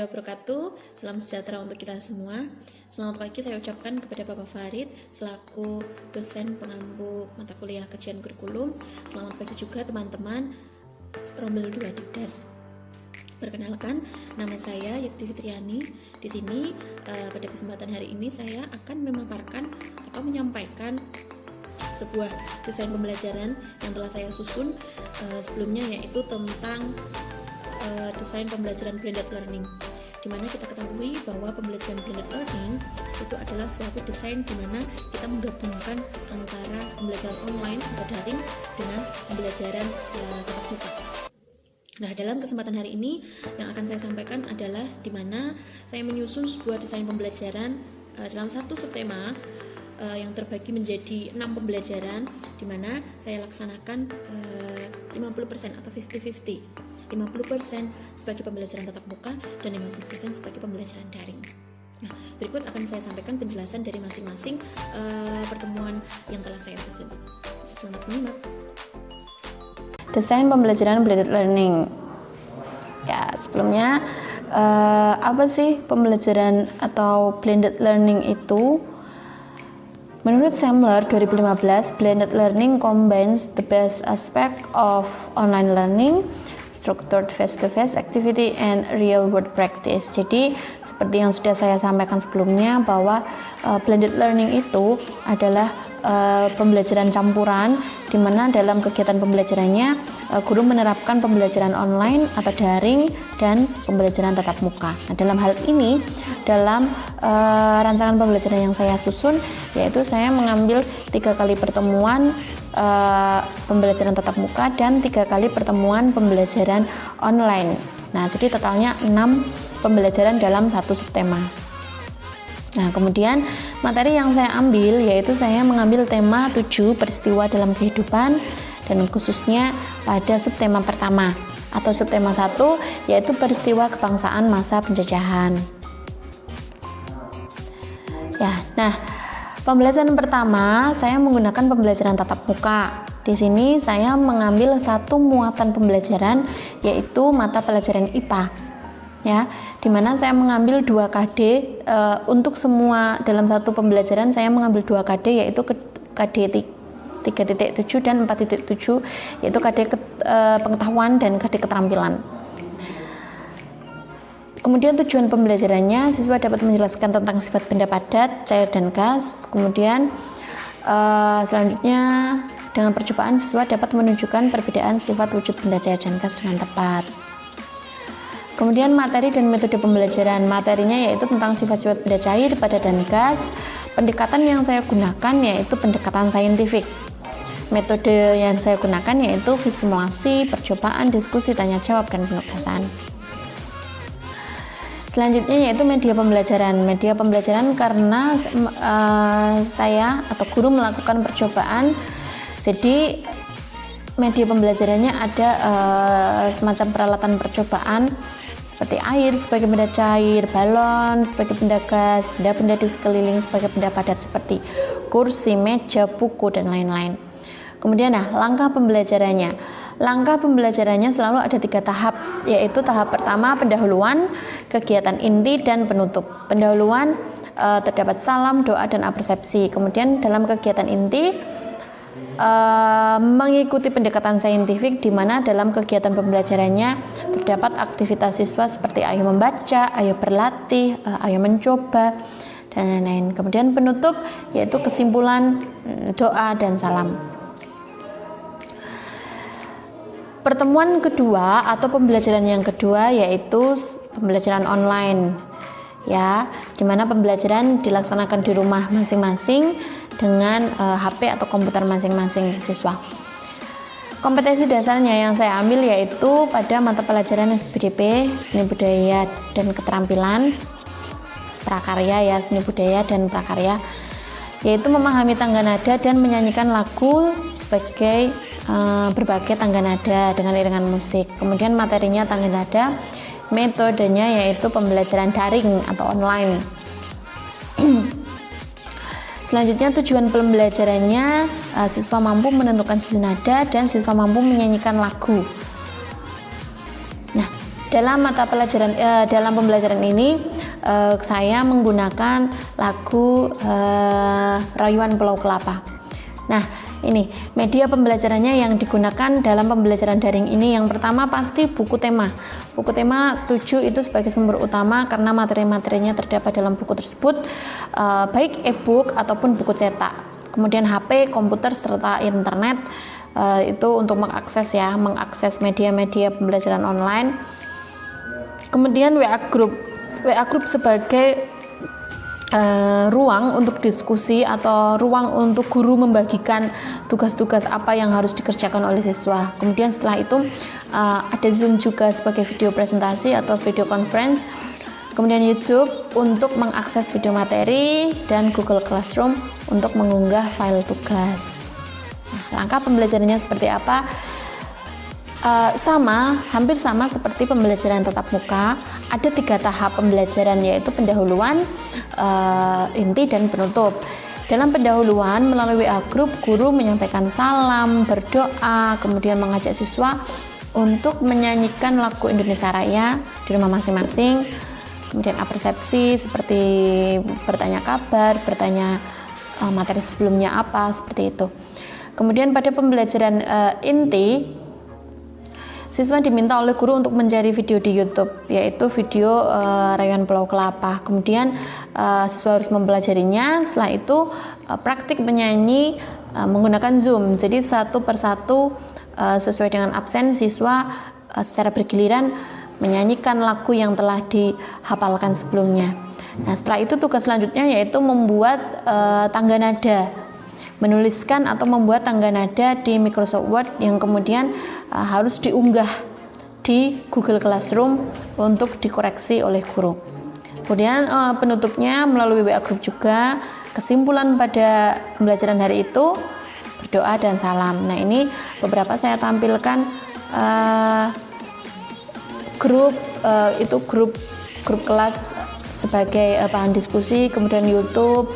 wabarakatuh. Salam sejahtera untuk kita semua. Selamat pagi saya ucapkan kepada Bapak Farid selaku dosen pengampu mata kuliah kajian kurikulum. Selamat pagi juga teman-teman Rombel 2 Dikdas. Perkenalkan, nama saya Yukti Fitriani. Di sini pada kesempatan hari ini saya akan memaparkan atau menyampaikan sebuah desain pembelajaran yang telah saya susun sebelumnya, yaitu tentang desain pembelajaran blended learning, di mana kita ketahui bahwa pembelajaran blended learning itu adalah suatu desain di mana kita menggabungkan antara pembelajaran online atau daring dengan pembelajaran tatap muka. Nah, dalam kesempatan hari ini yang akan saya sampaikan adalah di mana saya menyusun sebuah desain pembelajaran dalam satu subtema yang terbagi menjadi 6 pembelajaran, di mana saya laksanakan 50% atau 50-50. 50% sebagai pembelajaran tatap muka dan 50% sebagai pembelajaran daring. Nah, berikut akan saya sampaikan penjelasan dari masing-masing pertemuan yang telah saya susun. Selamat menyimak. Desain pembelajaran blended learning. Ya, sebelumnya apa sih pembelajaran atau blended learning itu? Menurut Semler 2015, blended learning combines the best aspect of online learning, structured face-to-face activity and real-world practice. Jadi seperti yang sudah saya sampaikan sebelumnya bahwa blended learning itu adalah pembelajaran campuran, di mana dalam kegiatan pembelajarannya guru menerapkan pembelajaran online atau daring dan pembelajaran tatap muka. Nah, dalam hal ini, dalam rancangan pembelajaran yang saya susun, yaitu saya mengambil 3 kali pertemuan pembelajaran tatap muka dan 3 kali pertemuan pembelajaran online. Nah, jadi totalnya 6 pembelajaran dalam satu subtema. Nah, kemudian materi yang saya ambil yaitu saya mengambil tema 7 peristiwa dalam kehidupan, dan khususnya pada subtema pertama atau subtema 1 yaitu peristiwa kebangsaan masa penjajahan. Ya, nah, pembelajaran pertama saya menggunakan pembelajaran tatap muka. Di sini saya mengambil satu muatan pembelajaran yaitu mata pelajaran IPA. Ya, di mana saya mengambil 2 KD untuk semua dalam satu pembelajaran saya mengambil 2 KD yaitu KD 3.7 dan 4.7 yaitu KD pengetahuan dan KD keterampilan. Kemudian tujuan pembelajarannya, siswa dapat menjelaskan tentang sifat benda padat, cair dan gas. Kemudian selanjutnya dengan percobaan siswa dapat menunjukkan perbedaan sifat wujud benda cair dan gas dengan tepat. Kemudian materi dan metode pembelajaran, materinya yaitu tentang sifat-sifat benda cair, padat dan gas. Pendekatan yang saya gunakan yaitu pendekatan saintifik. Metode yang saya gunakan yaitu simulasi, percobaan, diskusi, tanya jawab, dan penugasan. Selanjutnya yaitu media pembelajaran. Media pembelajaran karena saya atau guru melakukan percobaan, jadi media pembelajarannya ada semacam peralatan percobaan seperti air sebagai benda cair, balon sebagai benda gas, benda-benda di sekeliling sebagai benda padat seperti kursi, meja, buku, dan lain-lain. Kemudian langkah pembelajarannya. Langkah pembelajarannya selalu ada 3 tahap, yaitu tahap pertama pendahuluan, kegiatan inti, dan penutup. Pendahuluan terdapat salam, doa, dan apersepsi. Kemudian dalam kegiatan inti mengikuti pendekatan saintifik, di mana dalam kegiatan pembelajarannya terdapat aktivitas siswa seperti ayo membaca, ayo berlatih, ayo mencoba, dan lain-lain. Kemudian penutup yaitu kesimpulan, doa, dan salam. Pertemuan kedua atau pembelajaran yang kedua yaitu pembelajaran online, ya, di mana pembelajaran dilaksanakan di rumah masing-masing dengan HP atau komputer masing-masing siswa. Kompetensi dasarnya yang saya ambil yaitu pada mata pelajaran SBDP, seni budaya dan keterampilan, prakarya ya, seni budaya dan prakarya, yaitu memahami tangga nada dan menyanyikan lagu sebagai berbagai tangga nada dengan iringan musik. Kemudian materinya tangga nada, metodenya yaitu pembelajaran daring atau online. Selanjutnya tujuan pembelajarannya, siswa mampu menentukan sisi nada dan siswa mampu menyanyikan lagu. Nah, dalam mata pelajaran dalam pembelajaran ini saya menggunakan lagu Rayuan Pulau Kelapa. Nah, ini media pembelajarannya yang digunakan dalam pembelajaran daring ini. Yang pertama pasti buku tema. Buku tema 7 itu sebagai sumber utama karena materi-materinya terdapat dalam buku tersebut, baik e-book ataupun buku cetak. Kemudian HP, komputer serta internet itu untuk mengakses media-media pembelajaran online. Kemudian WA group sebagai ruang untuk diskusi atau ruang untuk guru membagikan tugas-tugas apa yang harus dikerjakan oleh siswa. Kemudian setelah itu ada Zoom juga sebagai video presentasi atau video conference. Kemudian YouTube untuk mengakses video materi dan Google Classroom untuk mengunggah file tugas. Nah, langkah pembelajarannya seperti apa? Hampir sama seperti pembelajaran tatap muka. Ada 3 tahap pembelajaran, yaitu pendahuluan, inti, dan penutup. Dalam pendahuluan melalui WA group, guru menyampaikan salam, berdoa, kemudian mengajak siswa untuk menyanyikan lagu Indonesia Raya di rumah masing-masing. Kemudian persepsi seperti bertanya kabar, bertanya materi sebelumnya apa, seperti itu. Kemudian pada pembelajaran inti, siswa diminta oleh guru untuk mencari video di YouTube, yaitu video Rayuan Pulau Kelapa. Kemudian siswa harus mempelajarinya. Setelah itu praktik menyanyi menggunakan Zoom. Jadi satu persatu sesuai dengan absen, siswa secara bergiliran menyanyikan lagu yang telah dihafalkan sebelumnya. Nah, setelah itu tugas selanjutnya yaitu membuat tangga nada, menuliskan atau membuat tangga nada di Microsoft Word yang kemudian harus diunggah di Google Classroom untuk dikoreksi oleh guru. Kemudian penutupnya melalui WA group juga. Kesimpulan pada pembelajaran hari itu berdoa dan salam. Nah, ini beberapa saya tampilkan grup kelas sebagai bahan diskusi, kemudian YouTube,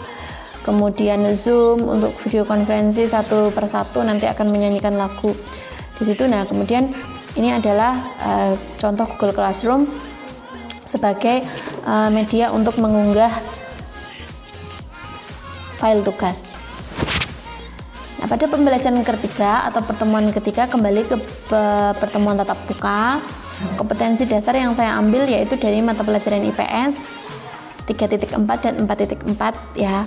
kemudian Zoom untuk video konferensi satu persatu nanti akan menyanyikan lagu di situ. Nah, kemudian ini adalah contoh Google Classroom sebagai media untuk mengunggah file tugas. Nah, pada pembelajaran ketiga atau pertemuan ketiga, kembali ke pertemuan tatap muka. Kompetensi dasar yang saya ambil yaitu dari mata pelajaran IPS 3.4 dan 4.4 ya,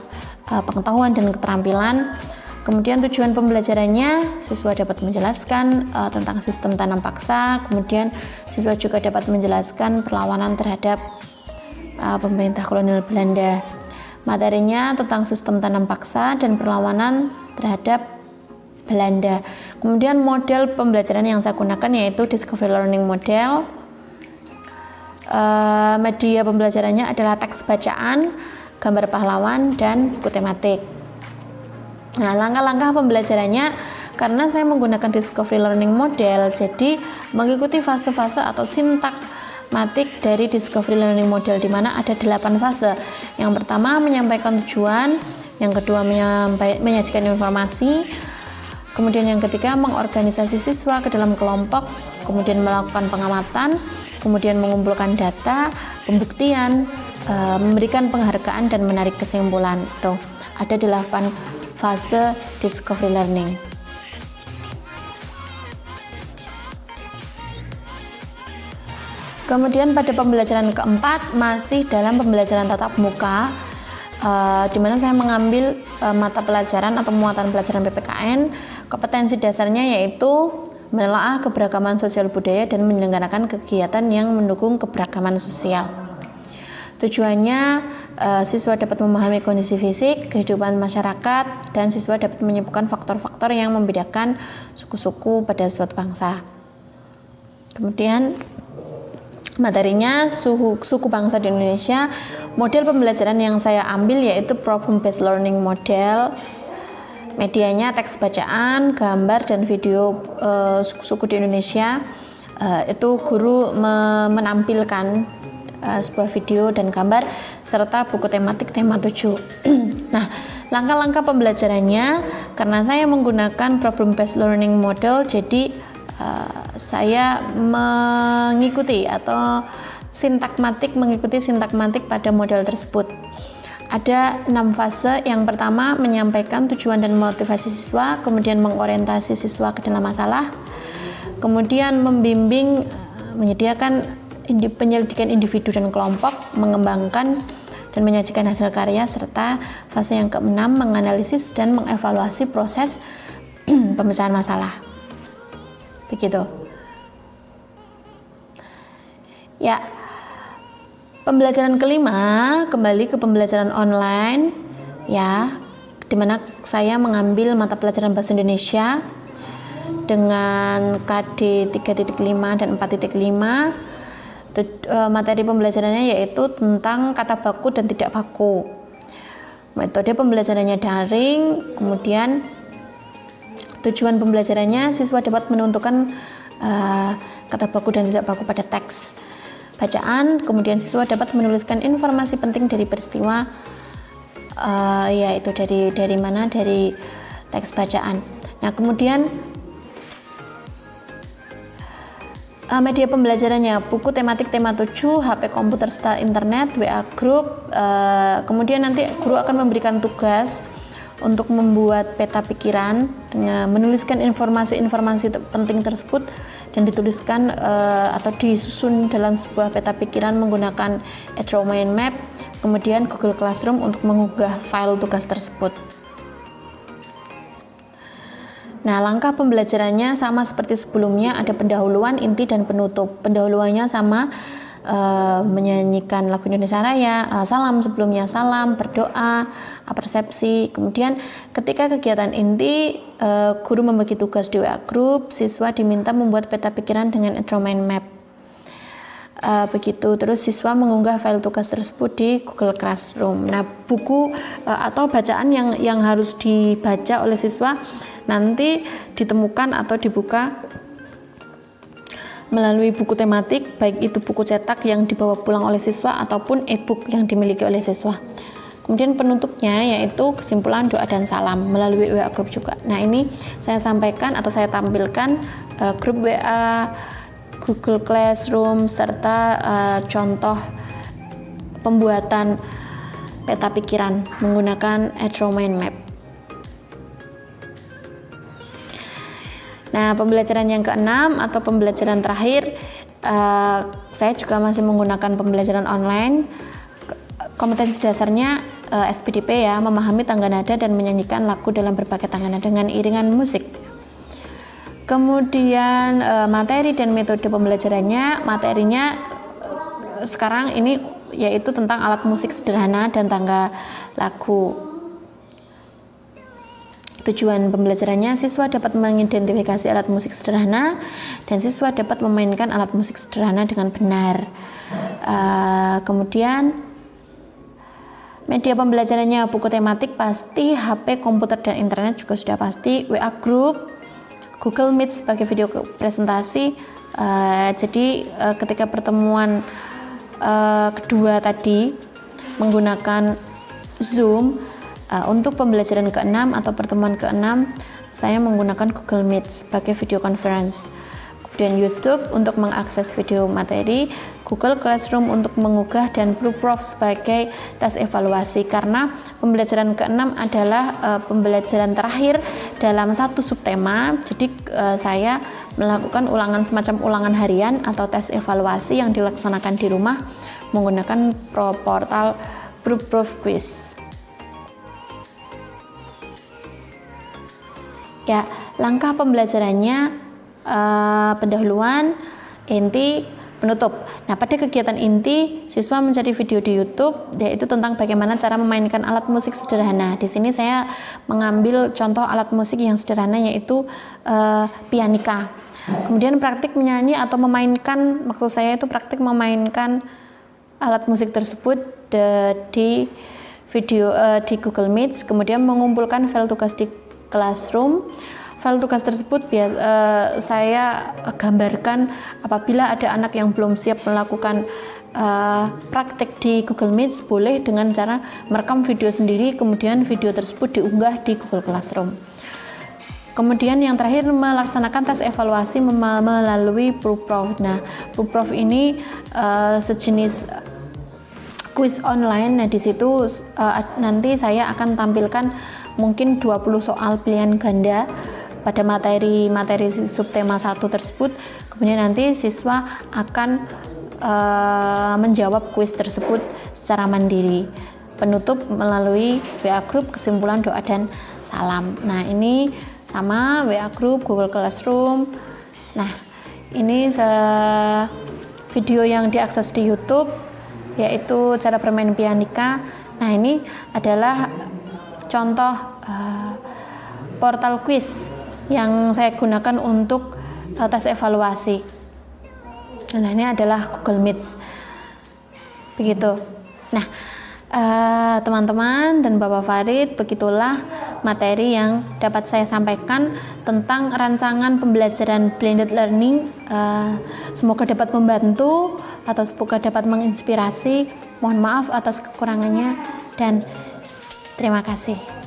pengetahuan dan keterampilan. Kemudian tujuan pembelajarannya, siswa dapat menjelaskan tentang sistem tanam paksa. Kemudian siswa juga dapat menjelaskan perlawanan terhadap pemerintah kolonial Belanda. Materinya tentang sistem tanam paksa dan perlawanan terhadap Belanda. Kemudian model pembelajaran yang saya gunakan yaitu Discovery Learning Model. Media pembelajarannya adalah teks bacaan, gambar pahlawan, dan buku tematik. Nah, langkah-langkah pembelajarannya, karena saya menggunakan Discovery Learning Model, jadi mengikuti fase-fase atau sintakmatik dari Discovery Learning Model, di mana ada 8 fase. Yang pertama menyampaikan tujuan, yang kedua menyajikan informasi, kemudian yang ketiga mengorganisasi siswa ke dalam kelompok, kemudian melakukan pengamatan, kemudian mengumpulkan data, pembuktian, memberikan penghargaan, dan menarik kesimpulan. Tuh, ada 8 fase discovery learning. Kemudian pada pembelajaran keempat masih dalam pembelajaran tatap muka, di mana saya mengambil mata pelajaran atau muatan pelajaran PPKN. Kompetensi dasarnya yaitu menelaah keberagaman sosial budaya dan menyelenggarakan kegiatan yang mendukung keberagaman sosial. Tujuannya siswa dapat memahami kondisi fisik, kehidupan masyarakat, dan siswa dapat menyebutkan faktor-faktor yang membedakan suku-suku pada suatu bangsa. Kemudian materinya suku bangsa di Indonesia. Model pembelajaran yang saya ambil yaitu problem based learning model. Medianya teks bacaan, gambar, dan video suku-suku di Indonesia. Itu guru menampilkan sebuah video dan gambar serta buku tematik tema 7. Nah, langkah-langkah pembelajarannya, karena saya menggunakan problem based learning model, jadi saya mengikuti atau mengikuti sintakmatik pada model tersebut. Ada 6 fase. Yang pertama, menyampaikan tujuan dan motivasi siswa, kemudian mengorientasi siswa ke dalam masalah, kemudian membimbing, menyediakan penyelidikan individu dan kelompok, mengembangkan dan menyajikan hasil karya, serta fase yang ke-6, menganalisis dan mengevaluasi proses pemecahan masalah. Begitu. Ya, pembelajaran kelima, kembali ke pembelajaran online, ya, dimana saya mengambil mata pelajaran bahasa Indonesia dengan KD 3.5 dan 4.5. Materi pembelajarannya yaitu tentang kata baku dan tidak baku. Metode pembelajarannya daring, kemudian tujuan pembelajarannya siswa dapat menentukan kata baku dan tidak baku pada teks bacaan, kemudian siswa dapat menuliskan informasi penting dari peristiwa, yaitu dari mana, dari teks bacaan. Nah, kemudian media pembelajarannya buku tematik tema 7, HP komputer setelah internet, WA group. Kemudian nanti guru akan memberikan tugas untuk membuat peta pikiran dengan menuliskan informasi-informasi penting tersebut dan dituliskan atau disusun dalam sebuah peta pikiran menggunakan Edro Mind Map, kemudian Google Classroom untuk mengunggah file tugas tersebut. Nah, langkah pembelajarannya sama seperti sebelumnya, ada pendahuluan, inti, dan penutup. Pendahuluannya sama, menyanyikan lagu Indonesia Raya, salam sebelumnya, salam, berdoa, persepsi. Kemudian ketika kegiatan inti, guru membagi tugas di WA group, siswa diminta membuat peta pikiran dengan Edro Mind Map. Begitu, terus siswa mengunggah file tugas tersebut di Google Classroom. Nah, buku atau bacaan yang harus dibaca oleh siswa nanti ditemukan atau dibuka melalui buku tematik, baik itu buku cetak yang dibawa pulang oleh siswa ataupun e-book yang dimiliki oleh siswa. Kemudian penutupnya yaitu kesimpulan, doa, dan salam melalui WA group juga. Nah, ini saya sampaikan atau saya tampilkan grup WA, Google Classroom, serta contoh pembuatan peta pikiran menggunakan Edro Mind Map. Nah, pembelajaran yang ke-6 atau pembelajaran terakhir, saya juga masih menggunakan pembelajaran online. Kompetensi dasarnya SPDP ya, memahami tangga nada dan menyanyikan lagu dalam berbagai tangga nada dengan iringan musik. Kemudian materi dan metode pembelajarannya, materinya sekarang ini yaitu tentang alat musik sederhana dan tangga lagu. Tujuan pembelajarannya, siswa dapat mengidentifikasi alat musik sederhana dan siswa dapat memainkan alat musik sederhana dengan benar. Kemudian media pembelajarannya buku tematik pasti, HP, komputer, dan internet juga sudah pasti, WA group, Google Meet sebagai video presentasi. Jadi ketika pertemuan kedua tadi menggunakan Zoom, untuk pembelajaran ke-6 atau pertemuan ke-6 saya menggunakan Google Meet sebagai video conference. Kemudian YouTube untuk mengakses video materi, Google Classroom untuk mengunggah, dan Blueproof sebagai tes evaluasi, karena pembelajaran ke-6 adalah pembelajaran terakhir dalam satu subtema. Jadi saya melakukan semacam ulangan harian atau tes evaluasi yang dilaksanakan di rumah menggunakan portal Blueproof Quiz. Ya, langkah pembelajarannya pendahuluan, inti, penutup. Nah, pada kegiatan inti, siswa mencari video di YouTube yaitu tentang bagaimana cara memainkan alat musik sederhana. Di sini saya mengambil contoh alat musik yang sederhana yaitu pianika. Kemudian praktik menyanyi atau memainkan, maksud saya itu praktik memainkan alat musik tersebut di video di Google Meet, kemudian mengumpulkan file tugas di Classroom. File tugas tersebut saya gambarkan apabila ada anak yang belum siap melakukan praktek di Google Meet, boleh dengan cara merekam video sendiri, kemudian video tersebut diunggah di Google Classroom. Kemudian yang terakhir melaksanakan tes evaluasi melalui Proof. Nah, Proof ini sejenis quiz online. Nah, di situ nanti saya akan tampilkan mungkin 20 soal pilihan ganda pada materi subtema 1 tersebut. Kemudian nanti siswa akan menjawab quiz tersebut secara mandiri. Penutup melalui WA Group, kesimpulan, doa, dan salam. Nah, ini sama WA Group, Google Classroom. Nah, ini video yang diakses di YouTube, yaitu cara bermain pianika. Nah, ini adalah contoh portal quiz yang saya gunakan untuk tes evaluasi. Nah, ini adalah Google Meet. Begitu. Nah, teman-teman dan Bapak Farid, begitulah materi yang dapat saya sampaikan tentang rancangan pembelajaran blended learning. Semoga dapat membantu atau semoga dapat menginspirasi. Mohon maaf atas kekurangannya dan terima kasih.